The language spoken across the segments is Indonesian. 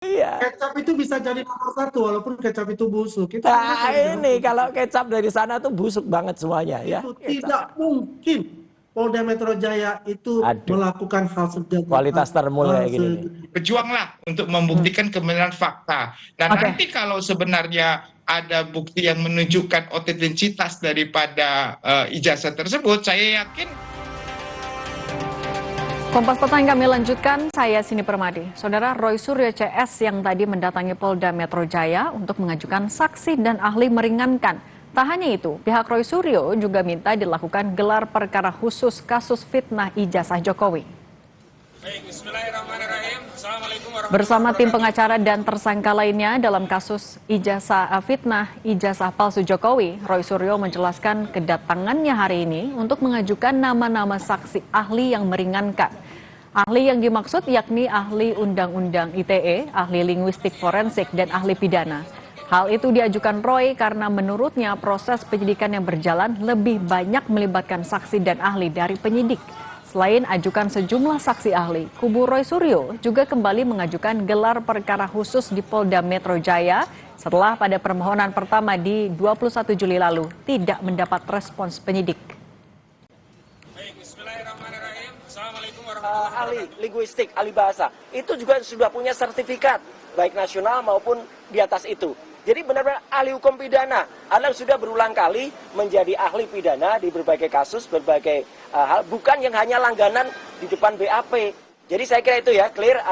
Iya. Kecap itu bisa jadi nomor satu walaupun kecap itu busuk. Itu Nah bisa ini busuk. kalau kecap dari sana tuh busuk banget semuanya ya. Itu Kecap. tidak mungkin Polda Metro Jaya itu Aduh, melakukan hal kualitas termul kayak gini nih. Berjuanglah untuk membuktikan kebenaran fakta. Dan nanti kalau sebenarnya ada bukti yang menunjukkan otentisitas daripada ijazah tersebut, saya yakin. Kompas Petang kami lanjutkan, saya Sini Permadi. Saudara Roy Suryo CS yang tadi mendatangi Polda Metro Jaya untuk mengajukan saksi dan ahli meringankan. Tak hanya itu, pihak Roy Suryo juga minta dilakukan gelar perkara khusus kasus fitnah ijazah Jokowi. Bersama tim pengacara dan tersangka lainnya dalam kasus fitnah ijazah palsu Jokowi, Roy Suryo menjelaskan kedatangannya hari ini untuk mengajukan nama-nama saksi ahli yang meringankan. Ahli yang dimaksud yakni ahli undang-undang ITE, ahli linguistik forensik, dan ahli pidana. Hal itu diajukan Roy karena menurutnya proses penyidikan yang berjalan lebih banyak melibatkan saksi dan ahli dari penyidik. Selain ajukan sejumlah saksi ahli, kubu Roy Suryo juga kembali mengajukan gelar perkara khusus di Polda Metro Jaya setelah pada permohonan pertama di 21 Juli lalu tidak mendapat respons penyidik. Ahli linguistik, ahli bahasa, itu juga sudah punya sertifikat, baik nasional maupun di atas itu. Jadi benar-benar ahli hukum pidana. Anda sudah berulang kali menjadi ahli pidana di berbagai kasus, berbagai hal, bukan yang hanya langganan di depan BAP. Jadi saya kira itu ya, clear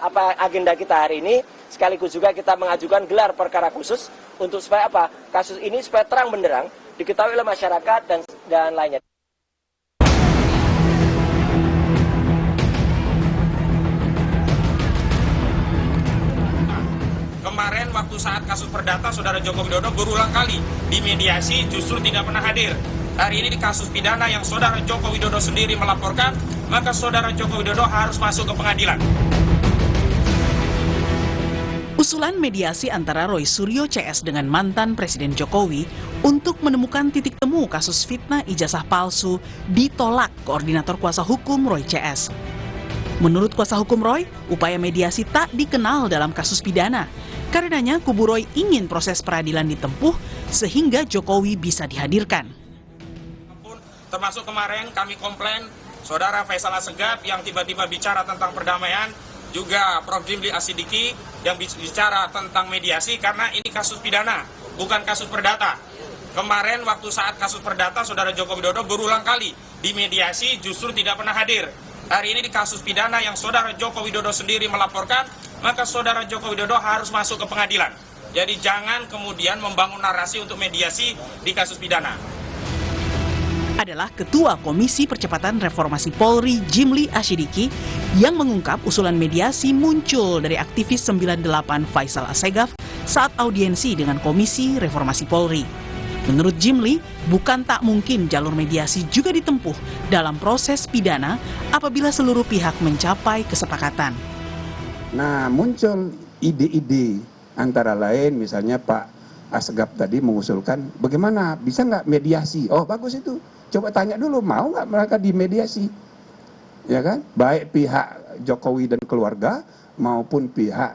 apa agenda kita hari ini. Sekaligus juga kita mengajukan gelar perkara khusus untuk supaya apa? Kasus ini supaya terang benderang diketahui oleh masyarakat dan lainnya. Kemarin waktu saat kasus perdata Saudara Joko Widodo berulang kali dimediasi justru tidak pernah hadir. Hari ini di kasus pidana yang Saudara Joko Widodo sendiri melaporkan, maka Saudara Joko Widodo harus masuk ke pengadilan. Usulan mediasi antara Roy Suryo CS dengan mantan Presiden Jokowi untuk menemukan titik temu kasus fitnah ijazah palsu ditolak Koordinator Kuasa Hukum Roy CS. Menurut kuasa hukum Roy, upaya mediasi tak dikenal dalam kasus pidana. Karenanya kubu Roy ingin proses peradilan ditempuh sehingga Jokowi bisa dihadirkan. Termasuk kemarin kami komplain Saudara Faisal Assegaf yang tiba-tiba bicara tentang perdamaian, juga Prof. Jimli Asidiki yang bicara tentang mediasi karena ini kasus pidana, bukan kasus perdata. Kemarin waktu saat kasus perdata Saudara Joko Widodo berulang kali dimediasi justru tidak pernah hadir. Hari ini di kasus pidana yang Saudara Joko Widodo sendiri melaporkan, maka Saudara Joko Widodo harus masuk ke pengadilan. Jadi jangan kemudian membangun narasi untuk mediasi di kasus pidana. Adalah Ketua Komisi Percepatan Reformasi Polri Jimli Asyidiki yang mengungkap usulan mediasi muncul dari aktivis 98 Faisal Assegaf saat audiensi dengan Komisi Reformasi Polri. Menurut Jimli, bukan tak mungkin jalur mediasi juga ditempuh dalam proses pidana apabila seluruh pihak mencapai kesepakatan. Nah, muncul ide-ide antara lain misalnya Pak Assegaf tadi mengusulkan bagaimana bisa nggak mediasi? Oh bagus itu, coba tanya dulu mau nggak mereka dimediasi, ya kan? Baik pihak Jokowi dan keluarga maupun pihak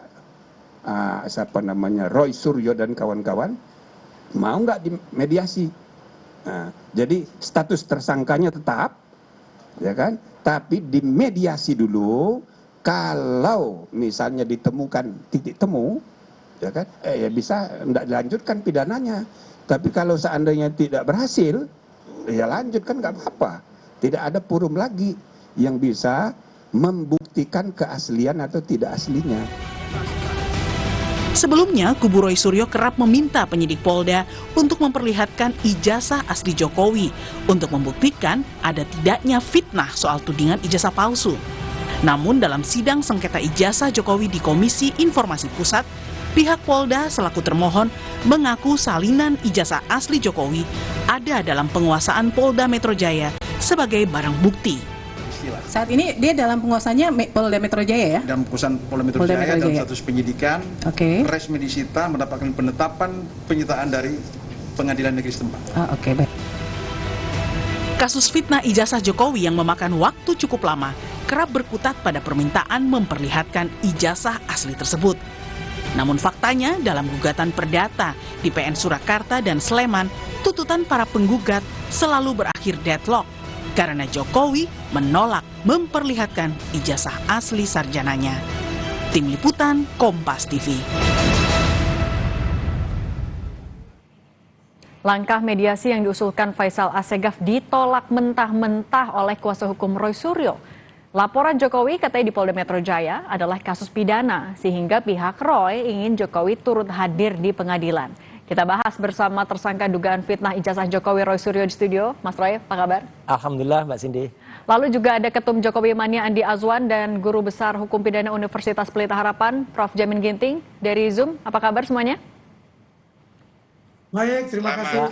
Roy Suryo dan kawan-kawan mau nggak dimediasi? Nah, jadi status tersangkanya tetap, ya kan? Tapi dimediasi dulu. Kalau misalnya ditemukan titik temu, ya kan? Ya bisa tidak dilanjutkan pidananya. Tapi kalau seandainya tidak berhasil, ya lanjutkan nggak apa-apa. Tidak ada forum lagi yang bisa membuktikan keaslian atau tidak aslinya. Sebelumnya, kubu Roy Suryo kerap meminta penyidik Polda untuk memperlihatkan ijazah asli Jokowi untuk membuktikan ada tidaknya fitnah soal tudingan ijazah palsu. Namun dalam sidang sengketa ijazah Jokowi di Komisi Informasi Pusat, pihak Polda selaku termohon mengaku salinan ijazah asli Jokowi ada dalam penguasaan Polda Metro Jaya sebagai barang bukti. Saat ini dia dalam penguasaannya Polda Metro Jaya ya? Dalam penguasaan Polda Metro Jaya dalam status penyidikan, resmi disita mendapatkan penetapan penyitaan dari pengadilan negeri setempat. Baik. Kasus fitnah ijazah Jokowi yang memakan waktu cukup lama kerap berkutat pada permintaan memperlihatkan ijazah asli tersebut. Namun faktanya dalam gugatan perdata di PN Surakarta dan Sleman, tuntutan para penggugat selalu berakhir deadlock karena Jokowi menolak memperlihatkan ijazah asli sarjananya. Tim Liputan Kompas TV. Langkah mediasi yang diusulkan Faisal Assegaf ditolak mentah-mentah oleh kuasa hukum Roy Suryo. Laporan Jokowi katanya di Polda Metro Jaya adalah kasus pidana, sehingga pihak Roy ingin Jokowi turut hadir di pengadilan. Kita bahas bersama tersangka dugaan fitnah ijazah Jokowi Roy Suryo di studio. Mas Roy, apa kabar? Alhamdulillah, Mbak Cindy. Lalu juga ada Ketum Jokowi Mania Andi Azwan dan Guru Besar Hukum Pidana Universitas Pelita Harapan, Prof. Jamin Ginting dari Zoom. Apa kabar semuanya? Baik, terima kasih.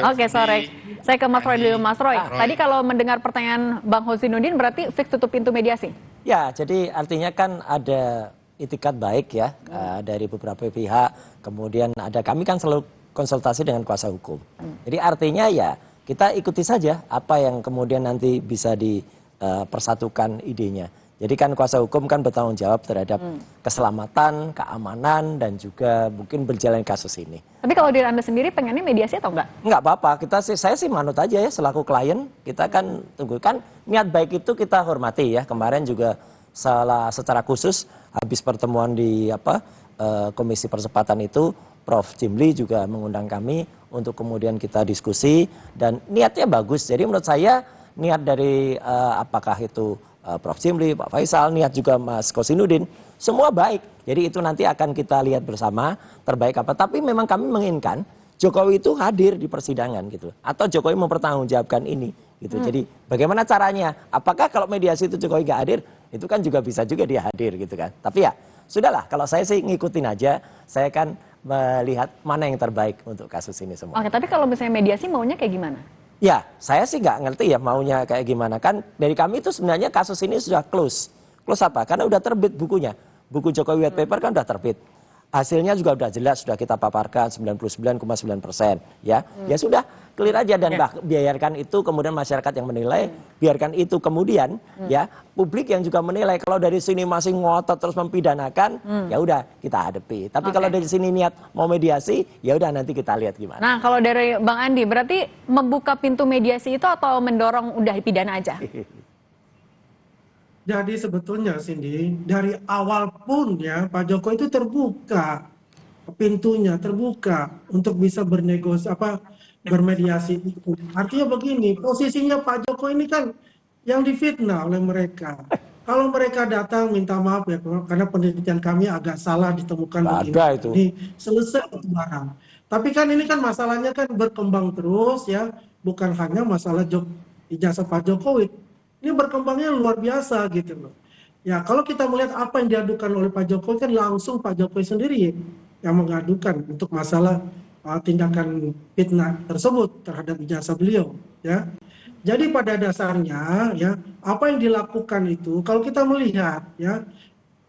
Oke, sore. Saya ke Mas Roy dulu. Mas Roy, tadi kalau mendengar pertanyaan Bang Husainuddin berarti fix tutup pintu mediasi? Ya, jadi artinya kan ada itikat baik ya dari beberapa pihak. Kemudian ada, kami kan selalu konsultasi dengan kuasa hukum. Jadi artinya ya kita ikuti saja apa yang kemudian nanti bisa dipersatukan idenya. Jadi kan kuasa hukum kan bertanggung jawab terhadap keselamatan, keamanan, dan juga mungkin berjalan kasus ini. Tapi kalau dari Anda sendiri pengennya mediasi atau enggak? Enggak apa-apa, saya sih manut aja ya selaku klien. Kita kan tunggu, kan niat baik itu kita hormati ya. Kemarin juga secara khusus habis pertemuan di Komisi Percepatan itu, Prof. Jimli juga mengundang kami untuk kemudian kita diskusi dan niatnya bagus. Jadi menurut saya niat dari apakah itu Prof. Jimli, Pak Faisal, niat juga Mas Husainuddin, semua baik. Jadi itu nanti akan kita lihat bersama terbaik apa. Tapi memang kami menginginkan Jokowi itu hadir di persidangan gitu. Atau Jokowi mempertanggungjawabkan ini gitu. Jadi bagaimana caranya? Apakah kalau mediasi itu Jokowi gak hadir, itu kan juga bisa juga dia hadir gitu kan. Tapi ya sudahlah, kalau saya sih ngikutin aja. Saya kan melihat mana yang terbaik untuk kasus ini semua. Oke, tapi kalau misalnya mediasi maunya kayak gimana? Ya, saya sih nggak ngerti ya maunya kayak gimana. Kan dari kami itu sebenarnya kasus ini sudah close. Close apa? Karena udah terbit bukunya. Buku Jokowi White Paper kan udah terbit. Hasilnya juga udah jelas, sudah kita paparkan 99,9%. Ya, ya sudah, clear aja dan biarkan itu kemudian masyarakat yang menilai, biarkan itu kemudian ya publik yang juga menilai. Kalau dari sini masih ngotot terus mempidanakan, ya udah kita hadapi. Tapi kalau dari sini niat mau mediasi, ya udah nanti kita lihat gimana. Nah, kalau dari Bang Andi berarti membuka pintu mediasi itu atau mendorong udah pidana aja? Jadi sebetulnya Cindy, dari awal pun ya Pak Jokowi itu terbuka, pintunya terbuka untuk bisa bermediasi itu. Artinya begini, posisinya Pak Jokowi ini kan yang difitnah oleh mereka. Kalau mereka datang minta maaf ya, karena penelitian kami agak salah ditemukan begini. Jadi selesai itu barang. Tapi kan ini kan masalahnya kan berkembang terus ya, bukan hanya masalah ijazah Pak Jokowi. Ini berkembangnya luar biasa gitu loh. Ya kalau kita melihat apa yang diadukan oleh Pak Jokowi kan langsung Pak Jokowi sendiri yang mengadukan untuk masalah tindakan fitnah tersebut terhadap ijazah beliau. Ya, jadi pada dasarnya ya apa yang dilakukan itu kalau kita melihat ya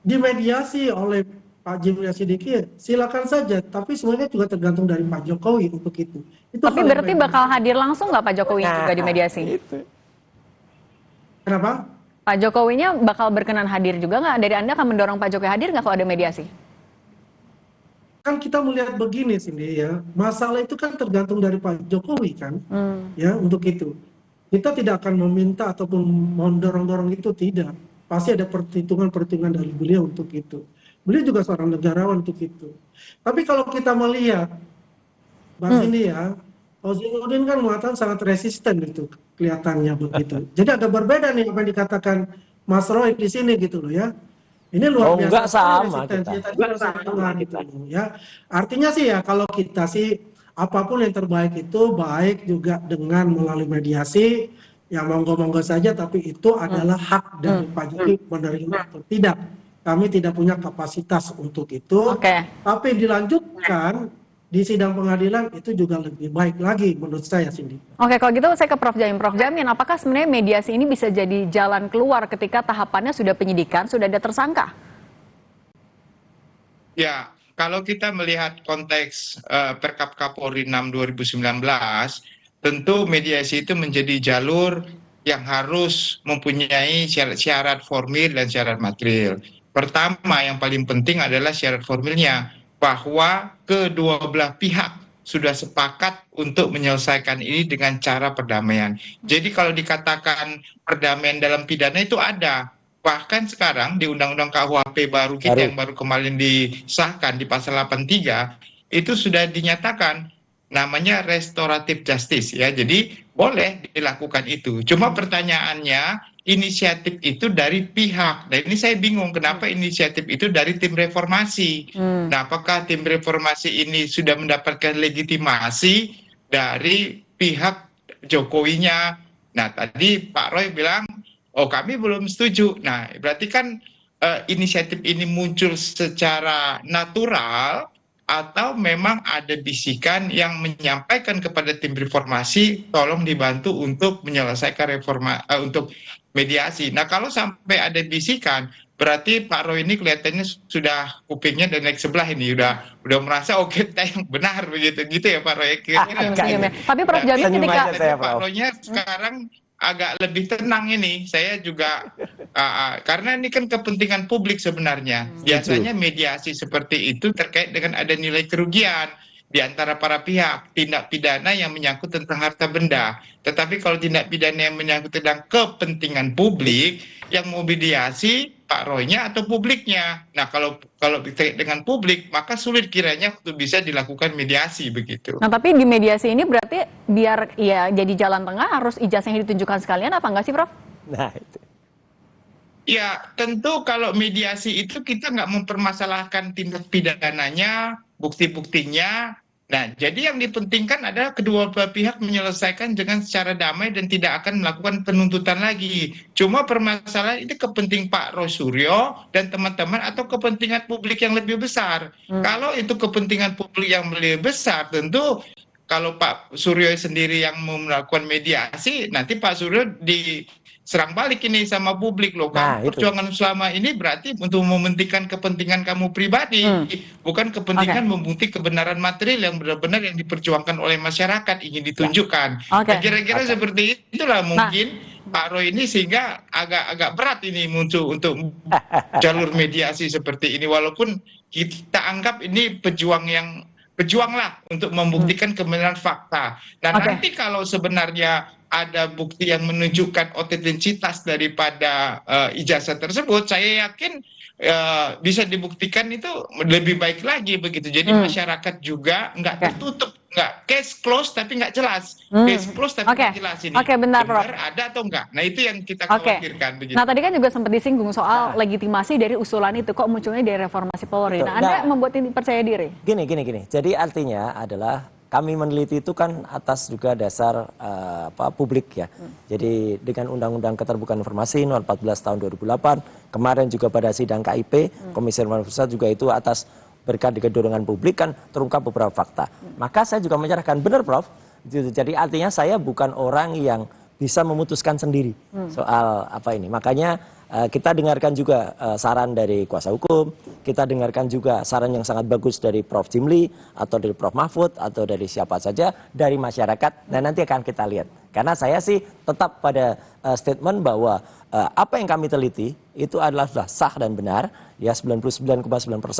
dimediasi oleh Pak Jimli Asidiki silakan saja, tapi semuanya juga tergantung dari Pak Jokowi untuk itu. Tapi berarti bakal hadir langsung nggak Pak Jokowi juga di mediasi? Kenapa? Pak Jokowinya bakal berkenan hadir juga nggak? Dari Anda akan mendorong Pak Jokowi hadir nggak kalau ada mediasi? Kan kita melihat begini sini ya, masalah itu kan tergantung dari Pak Jokowi kan, ya untuk itu. Kita tidak akan meminta ataupun mendorong-dorong itu, tidak. Pasti ada perhitungan-perhitungan dari beliau untuk itu. Beliau juga seorang negarawan untuk itu. Tapi kalau kita melihat, Bang ini ya, Husainuddin kan mengatakan sangat resisten itu kelihatannya begitu. Jadi agak berbeda nih apa yang dikatakan Mas Roy di sini gitu loh ya. Ini luar biasa. Enggak sama kita. Gitu loh, ya. Artinya sih ya kalau kita sih apapun yang terbaik itu baik juga dengan melalui mediasi. Ya monggo-monggo saja, tapi itu adalah hak dari Pak Jokowi menerima atau tidak. Kami tidak punya kapasitas untuk itu. Tapi dilanjutkan di sidang pengadilan itu juga lebih baik lagi menurut saya, Cindy. Oke, kalau gitu saya ke Prof. Jamin. Prof. Jamin, apakah sebenarnya mediasi ini bisa jadi jalan keluar ketika tahapannya sudah penyidikan, sudah ada tersangka? Ya, kalau kita melihat konteks Perkap Kapolri 6 2019, tentu mediasi itu menjadi jalur yang harus mempunyai syarat-syarat formil dan syarat material. Pertama, yang paling penting adalah syarat formilnya, bahwa kedua belah pihak sudah sepakat untuk menyelesaikan ini dengan cara perdamaian. Jadi kalau dikatakan perdamaian dalam pidana itu ada. Bahkan sekarang di Undang-Undang KUHP baru kita yang baru kemarin disahkan di pasal 83, itu sudah dinyatakan namanya restoratif justice ya. Jadi boleh dilakukan itu. Cuma pertanyaannya, inisiatif itu dari pihak. Dan ini saya bingung kenapa inisiatif itu dari tim reformasi. Nah, apakah tim reformasi ini sudah mendapatkan legitimasi dari pihak Jokowinya? Nah, tadi Pak Roy bilang, oh kami belum setuju. Nah, berarti kan inisiatif ini muncul secara natural, atau memang ada bisikan yang menyampaikan kepada tim reformasi tolong dibantu untuk menyelesaikan untuk mediasi. Nah, kalau sampai ada bisikan, berarti Pak Roy ini kelihatannya sudah kupingnya dan naik sebelah ini, udah merasa oke, kita yang benar begitu gitu ya Pak Roy. Tapi Prof Jamin ketika Pak Roynya sekarang agak lebih tenang ini. Saya juga karena ini kan kepentingan publik sebenarnya. Biasanya mediasi seperti itu terkait dengan ada nilai kerugian di antara para pihak, tindak pidana yang menyangkut tentang harta benda. Tetapi kalau tindak pidana yang menyangkut tentang kepentingan publik, yang mau mediasi Pak Roy-nya atau publiknya. Nah, kalau terkait dengan publik, maka sulit kiranya untuk bisa dilakukan mediasi begitu. Nah, tapi di mediasi ini berarti biar ya jadi jalan tengah harus ijazah yang ditunjukkan sekalian apa enggak sih, Prof? Nah, itu. Ya, tentu kalau mediasi itu kita nggak mempermasalahkan tindak pidananya, bukti-buktinya. Nah, jadi yang dipentingkan adalah kedua belah pihak menyelesaikan dengan secara damai dan tidak akan melakukan penuntutan lagi. Cuma permasalahan itu kepentingan Pak Roy Suryo dan teman-teman atau kepentingan publik yang lebih besar. Kalau itu kepentingan publik yang lebih besar, tentu kalau Pak Suryo sendiri yang mau melakukan mediasi, nanti Pak Suryo diserang balik ini sama publik loh. Kamu perjuangan selama ini berarti untuk mementingkan kepentingan kamu pribadi, bukan kepentingan membukti kebenaran material yang benar-benar yang diperjuangkan oleh masyarakat ingin ditunjukkan. Nah, kira-kira seperti itulah mungkin Pak Roy ini, sehingga agak berat ini muncul untuk jalur mediasi seperti ini, walaupun kita anggap ini pejuanglah untuk membuktikan kebenaran fakta. Dan nanti kalau sebenarnya ada bukti yang menunjukkan otentisitas daripada ijazah tersebut, saya yakin bisa dibuktikan itu lebih baik lagi begitu. Jadi masyarakat juga nggak tertutup, nggak case close tapi nggak jelas, case close tapi nggak jelas ini. Benar, Prof. Ada atau enggak? Nah, itu yang kita khawatirkan. Begitu. Nah, tadi kan juga sempat disinggung soal legitimasi dari usulan itu, kok munculnya dari reformasi Polri. Nah, Anda membuat ini percaya diri? Gini. Jadi artinya adalah kami meneliti itu kan atas juga dasar publik ya. Jadi dengan Undang-Undang Keterbukaan Informasi Nomor 14 Tahun 2008, kemarin juga pada sidang KIP, Komisi Pemberantasan Korupsi juga itu atas berkat dengan dorongan publik kan terungkap beberapa fakta. Maka saya juga menyerahkan, benar Prof. Jadi artinya saya bukan orang yang bisa memutuskan sendiri soal apa ini. Makanya kita dengarkan juga saran dari kuasa hukum, kita dengarkan juga saran yang sangat bagus dari Prof. Jimli, atau dari Prof. Mahfud, atau dari siapa saja, dari masyarakat, dan nanti akan kita lihat. Karena saya sih tetap pada statement bahwa apa yang kami teliti itu adalah sudah sah dan benar, ya 99,9%,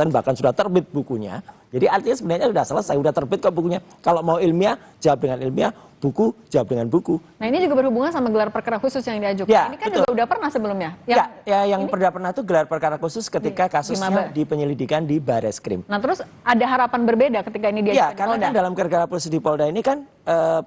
bahkan sudah terbit bukunya. Jadi artinya sebenarnya sudah selesai, sudah terbit kok bukunya. Kalau mau ilmiah, jawab dengan ilmiah, buku, jawab dengan buku. Nah, ini juga berhubungan sama gelar perkara khusus yang diajukan. Ya, ini kan betul. Juga udah pernah sebelumnya. Yang pernah itu gelar perkara khusus ketika kasusnya di penyelidikan di Bareskrim. Nah, terus ada harapan berbeda ketika ini diajukan di Polda. Karena kan dalam perkara khusus di Polda ini kan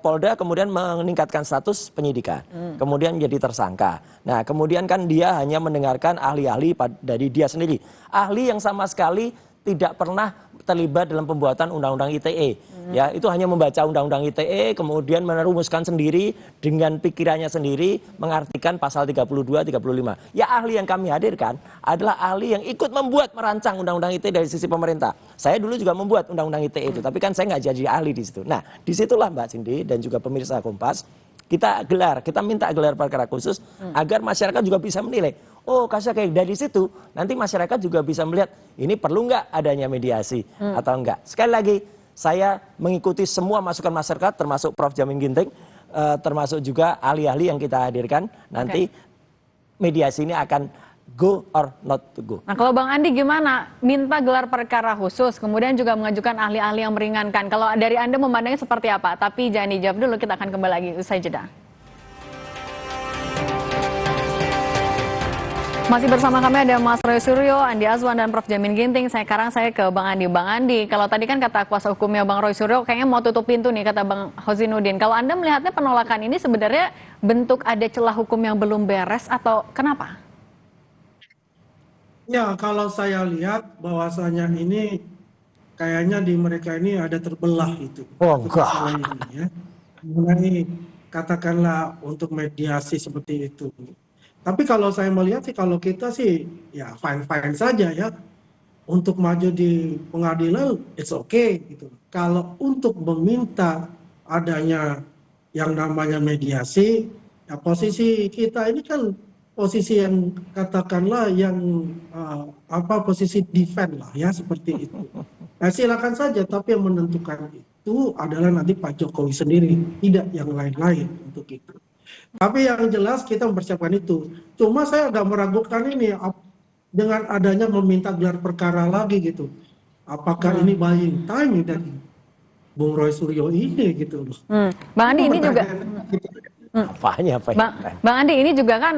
Polda kemudian meningkatkan status penyidikan, kemudian menjadi tersangka. Nah, kemudian kan dia hanya mendengarkan ahli-ahli dari dia sendiri. Ahli yang sama sekali tidak pernah terlibat dalam pembuatan undang-undang ITE. Ya, itu hanya membaca undang-undang ITE, kemudian merumuskan sendiri dengan pikirannya sendiri, mengartikan pasal 32, 35. Ya, ahli yang kami hadirkan adalah ahli yang ikut merancang undang-undang ITE dari sisi pemerintah. Saya dulu juga membuat undang-undang ITE itu, tapi kan saya nggak jadi ahli di situ. Nah, disitulah Mbak Cindy dan juga pemirsa Kompas, kita minta gelar perkara khusus agar masyarakat juga bisa menilai. Oh, kasusnya kayak dari situ, nanti masyarakat juga bisa melihat ini perlu nggak adanya mediasi atau enggak. Sekali lagi, saya mengikuti semua masukan masyarakat, termasuk Prof. Jamin Ginting. termasuk juga ahli-ahli yang kita hadirkan nanti mediasi ini akan go or not to go. Nah kalau Bang Andi gimana? Minta gelar perkara khusus, kemudian juga mengajukan ahli-ahli yang meringankan. Kalau dari Anda memandangnya seperti apa? Tapi jangan dijawab dulu, kita akan kembali lagi usai jeda. Masih bersama kami ada Mas Roy Suryo, Andi Azwan, dan Prof. Jamin Ginting. Sekarang saya ke Bang Andi. Bang Andi, kalau tadi kan kata kuasa hukumnya Bang Roy Suryo, kayaknya mau tutup pintu nih, kata Bang Hozainuddin. Kalau Anda melihatnya penolakan ini sebenarnya bentuk ada celah hukum yang belum beres atau kenapa? Ya, kalau saya lihat bahwasanya ini kayaknya di mereka ini ada terbelah itu. Oh, enggak. Ini, ya. Mengenai katakanlah untuk mediasi seperti itu. Tapi kalau saya melihat sih, kalau kita sih ya fine-fine saja ya. Untuk maju di pengadilan, it's okay gitu. Kalau untuk meminta adanya yang namanya mediasi, ya posisi kita ini kan posisi yang katakanlah yang posisi defend lah ya, seperti itu. Nah silakan saja, tapi yang menentukan itu adalah nanti Pak Jokowi sendiri, tidak yang lain-lain untuk itu. Tapi yang jelas kita mempersiapkan itu. Cuma saya agak meragukan ini dengan adanya meminta gelar perkara lagi gitu. Apakah ini buying time dari Bung Roy Suryo ini gitu loh. Bang Andi ini juga Bang Andi ini juga kan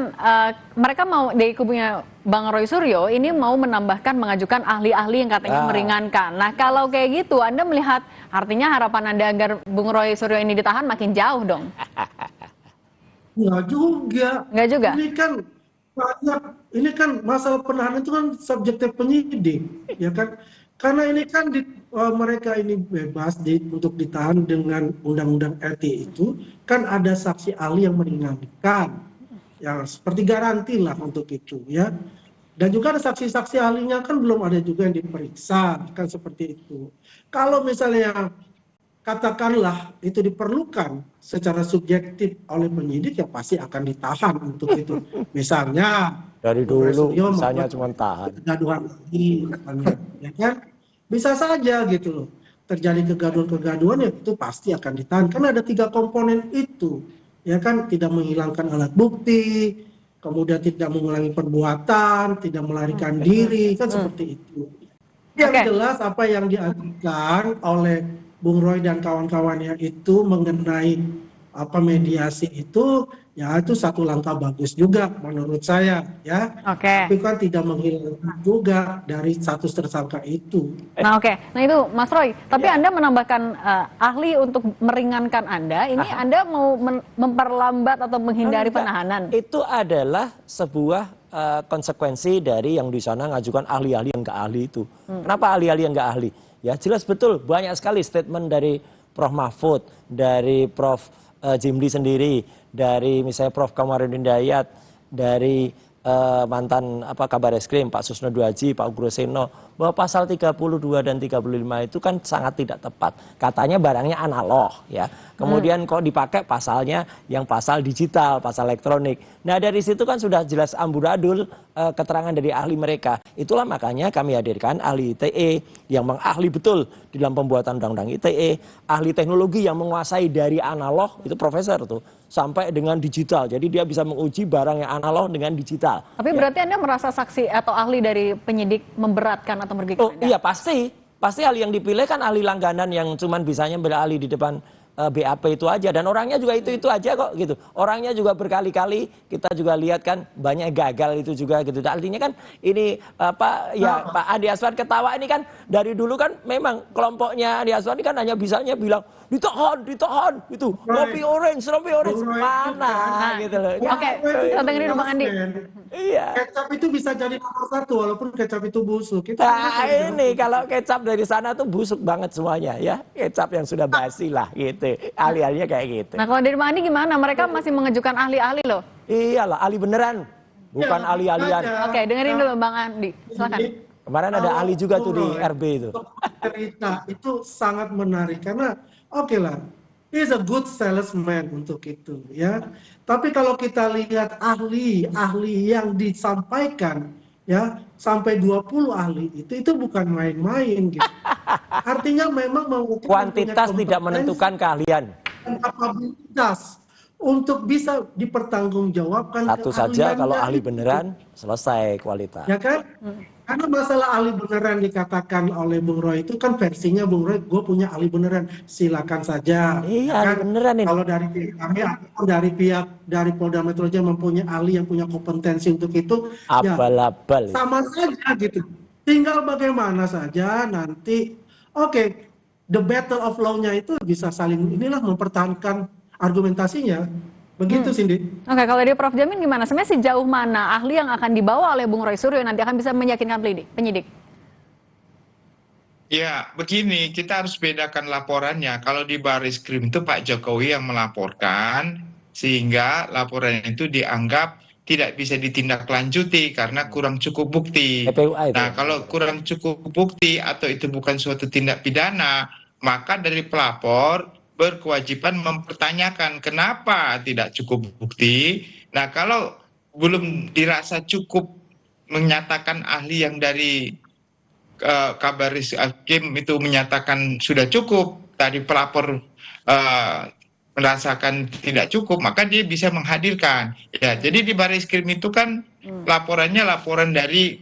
mereka mau dari kubunya Bang Roy Suryo ini mau menambahkan mengajukan ahli-ahli yang katanya meringankan. Nah kalau kayak gitu Anda melihat artinya harapan Anda agar Bung Roy Suryo ini ditahan makin jauh dong? Enggak juga. Enggak juga. Ini kan masalah penahanan itu kan subjektif penyidik, ya kan? Karena ini kan mereka ini bebas untuk ditahan dengan undang-undang RT itu kan ada saksi ahli yang meringankan, ya seperti garansi lah untuk itu, ya. Dan juga ada saksi-saksi ahlinya kan belum ada juga yang diperiksa, kan seperti itu. Kalau misalnya katakanlah itu diperlukan secara subjektif oleh penyidik, ya pasti akan ditahan untuk itu. Misalnya dari dulu misalnya cuma tahan. Kegaduhan lagi, ya kan? Bisa saja gitu loh. Terjadi kegaduhan-kegaduhan, ya itu pasti akan ditahan. Karena ada 3 komponen itu, ya kan? Tidak menghilangkan alat bukti, kemudian tidak mengulangi perbuatan, tidak melarikan diri, kan seperti itu. Yang jelas apa yang diajukan oleh Bung Roy dan kawan-kawannya itu mengenai mediasi itu, ya itu satu langkah bagus juga menurut saya, ya. Tapi kan tidak menghilangkan juga dari status tersangka itu. Nah nah itu Mas Roy, tapi Anda menambahkan ahli untuk meringankan Anda, ini Anda mau memperlambat atau menghindari penahanan? Itu adalah sebuah konsekuensi dari yang di sana ngajukan ahli-ahli yang nggak ahli itu. Kenapa ahli-ahli yang nggak ahli? Ya jelas betul, banyak sekali statement dari Prof. Mahfud, dari Prof. Jimli sendiri, dari misalnya Prof. Kamarudin Dayat, dari mantan Kabar Eskrim, Pak Susno Duaji, Pak Ugroseno, bahwa pasal 32 dan 35 itu kan sangat tidak tepat. Katanya barangnya analog, ya. Kemudian kok dipakai pasalnya yang pasal digital, pasal elektronik. Nah dari situ kan sudah jelas amburadul keterangan dari ahli mereka. Itulah makanya kami hadirkan ahli ITE yang mengahli betul di dalam pembuatan undang-undang ITE, ahli teknologi yang menguasai dari analog, itu profesor tuh, sampai dengan digital. Jadi dia bisa menguji barang yang analog dengan digital. Tapi berarti Anda merasa saksi atau ahli dari penyidik memberatkan atau merugikan Anda? Iya pasti ahli yang dipilih kan ahli langganan yang cuman bisanya berahli di depan BAP itu aja, dan orangnya juga itu aja kok gitu. Orangnya juga berkali-kali kita juga lihat kan banyak gagal itu juga gitu. Artinya kan ini Pak Andi Azwan ketawa ini kan dari dulu kan memang kelompoknya Andi Azwan ini kan hanya bisanya bilang ditahan itu rompi orange mana gitu loh. Oke, kita dengerin Bang Andi. Iya. Kecap itu bisa jadi nomor 1 walaupun kecap itu busuk. Ini kalau kecap dari sana tuh busuk banget semuanya ya. Kecap yang sudah basi lah gitu. Ahli-ahlinya kayak gitu. Nah kalau dari Bang Andi gimana? Mereka masih mengajukan ahli-ahli loh. Iyalah, ahli beneran. Bukan ahli-ahlian. Oke, dengerin dulu Bang Andi. Silakan. Kemarin ada ahli juga tuh di RB itu. Cerita itu sangat menarik karena oke lah, he is a good salesman untuk itu, ya. Tapi kalau kita lihat ahli yang disampaikan, ya sampai 20 ahli itu bukan main-main gitu. Artinya memang kuantitas tidak menentukan keahlian. Kapabilitas untuk bisa dipertanggungjawabkan. Satu saja kalau ahli beneran selesai kualitas. Ya kan? Karena masalah ahli beneran dikatakan oleh Bung Roy itu kan versinya Bung Roy, gue punya ahli beneran, silakan saja. Iya, Ya kan? ahli beneran ini. Kalau dari pihak kami ataupun dari Polda Metro Jaya mempunyai ahli yang punya kompetensi untuk itu, abal-abal. ya sama saja gitu. Tinggal bagaimana saja nanti, oke, the battle of law-nya itu bisa saling inilah mempertahankan argumentasinya. Begitu, Cindy. Oke, kalau di Prof Jamin gimana? Sebenarnya sejauh mana ahli yang akan dibawa oleh Bung Roy Suryo nanti akan bisa meyakinkan penyidik? Ya, begini, kita harus bedakan laporannya. Kalau di Barisskrim itu Pak Jokowi yang melaporkan, sehingga laporan itu dianggap tidak bisa ditindaklanjuti karena kurang cukup bukti. Nah, kalau kurang cukup bukti atau itu bukan suatu tindak pidana, maka dari pelapor berkewajiban mempertanyakan kenapa tidak cukup bukti. Nah, kalau belum dirasa cukup menyatakan ahli yang dari Kabariskim itu menyatakan sudah cukup, tadi pelapor merasakan tidak cukup, maka dia bisa menghadirkan. Ya, jadi di Barisskrim itu kan laporan dari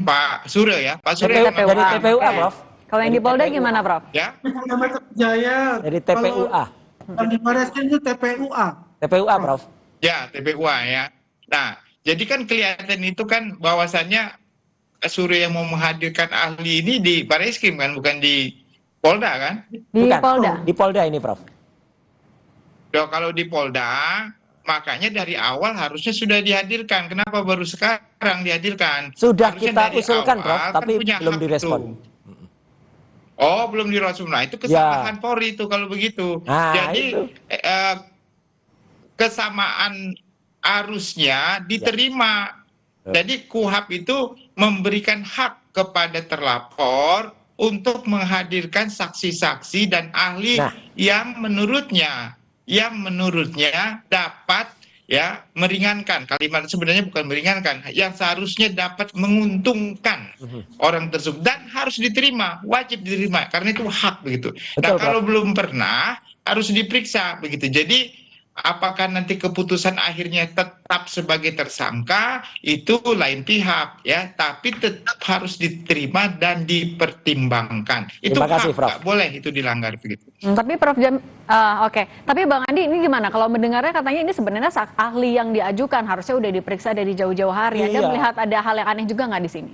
Pak Suryo ya. Pak Suryo dari TPUA, Prof. Kalau yang di Polda gimana, Prof? Ya. Polda Metro Jaya. Dari TPUA. Kalau di Barisskrim itu TPUA. TPUA, Prof. Ya, TPUA ya. Nah, jadi kan kelihatan itu kan bahwasannya Suryo yang mau menghadirkan ahli ini di Barisskrim kan, bukan di Polda kan? Di Polda. Di Polda ini, Prof. Kalau di Polda, makanya dari awal harusnya sudah dihadirkan. Kenapa baru sekarang dihadirkan? Sudah harusnya kita usulkan, Prof, kan tapi belum direspon. Oh, belum direspon. Nah, itu kesalahan Polri itu kalau begitu. Nah, jadi kesamaan arusnya diterima. Jadi KUHAP itu memberikan hak kepada terlapor untuk menghadirkan saksi-saksi dan ahli yang menurutnya dapat ya meringankan, kalimat sebenarnya bukan meringankan, yang seharusnya dapat menguntungkan orang tersebut dan harus diterima, wajib diterima karena itu hak begitu. Nah, kalau belum pernah harus diperiksa begitu. Jadi apakah nanti keputusan akhirnya tetap sebagai tersangka itu lain pihak ya, tapi tetap harus diterima dan dipertimbangkan. Itu hak, nggak boleh itu dilanggar begitu. Tapi Prof oke. Tapi Bang Andi ini gimana? Kalau mendengarnya katanya ini sebenarnya ahli yang diajukan harusnya udah diperiksa dari jauh-jauh hari. Anda melihat ada hal yang aneh juga nggak di sini?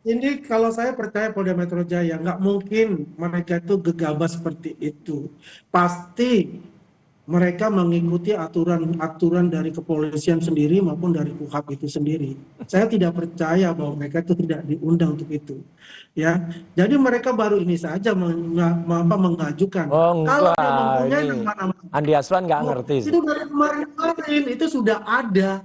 Ini kalau saya percaya Polda Metro Jaya nggak mungkin mereka itu gegabah seperti itu. Pasti mereka mengikuti aturan dari kepolisian sendiri maupun dari KUHAP itu sendiri. Saya tidak percaya bahwa mereka itu tidak diundang untuk itu. Ya, jadi mereka baru ini saja mengajukan. Oh, kalau dia mempunyai nama-nama, Andi Aswan nggak ngerti. Itu dari kemarin itu sudah ada.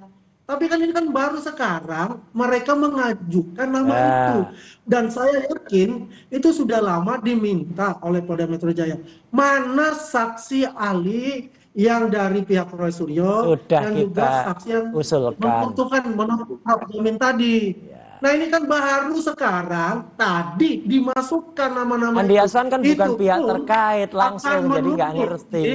Tapi kan ini kan baru sekarang mereka mengajukan nama itu. Dan saya yakin itu sudah lama diminta oleh Polda Metro Jaya. Mana saksi ahli yang dari pihak Roy Suryo dan juga saksi yang menentukan Prof Jamin tadi. Nah, ini kan baru sekarang tadi dimasukkan nama-nama Andi Aswan kan bukan pihak terkait langsung, jadi nggak ngerti.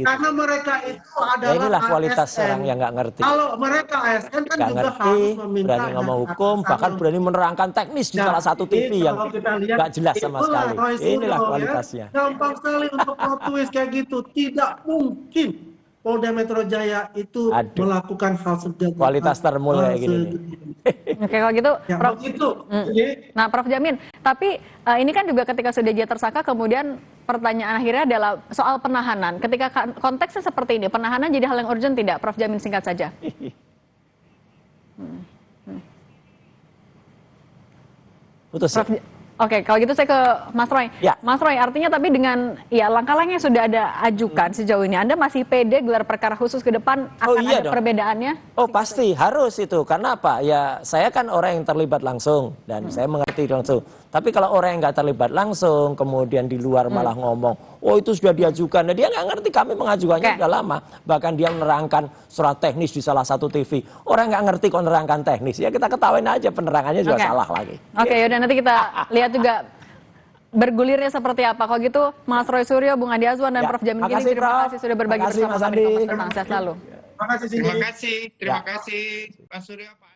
Gitu. Karena mereka itu adalah ya inilah kualitas ASN. orang yang nggak ngerti. Kalau mereka ASN kan nggak juga ngerti, harus meminta berani ngomong hukum, bahkan berani menerangkan teknis di salah satu TV yang nggak jelas sama sekali. Inilah kualitasnya. Gampang sekali untuk plot twist kayak gitu. Tidak mungkin Polda Metro Jaya itu melakukan hal seperti itu. Kualitas termul kayak gini. Oke, kalau gitu, ya, Prof. Nah, Prof Jamin, tapi ini kan juga ketika sudah dia tersangka, kemudian pertanyaan akhirnya adalah soal penahanan. Ketika konteksnya seperti ini, penahanan jadi hal yang urgent tidak? Prof Jamin, singkat saja. Putus. Oke, kalau gitu saya ke Mas Roy. Ya. Mas Roy, artinya tapi dengan langkah-langkah yang sudah ada ajukan sejauh ini, Anda masih pede gelar perkara khusus ke depan akan ada perbedaannya? Oh pasti, harus itu. Karena apa? Ya saya kan orang yang terlibat langsung dan saya mengerti langsung. Tapi kalau orang yang nggak terlibat langsung, kemudian di luar malah ngomong, oh itu sudah diajukan. Nah, dia nggak ngerti, kami mengajukannya sudah lama. Bahkan dia menerangkan surat teknis di salah satu TV. Orang nggak ngerti kok menerangkan teknis. Ya kita ketawain aja, penerangannya juga salah lagi. Oke, yaudah nanti kita lihat juga bergulirnya seperti apa. Kalau gitu Mas Roy Suryo, Bung Andi Azwan, dan Prof. Jamin Ginting, terima kasih sudah berbagi bersama kami di Kompas Petang. Sehat selalu. Terima kasih, Mas Suryo, Pak.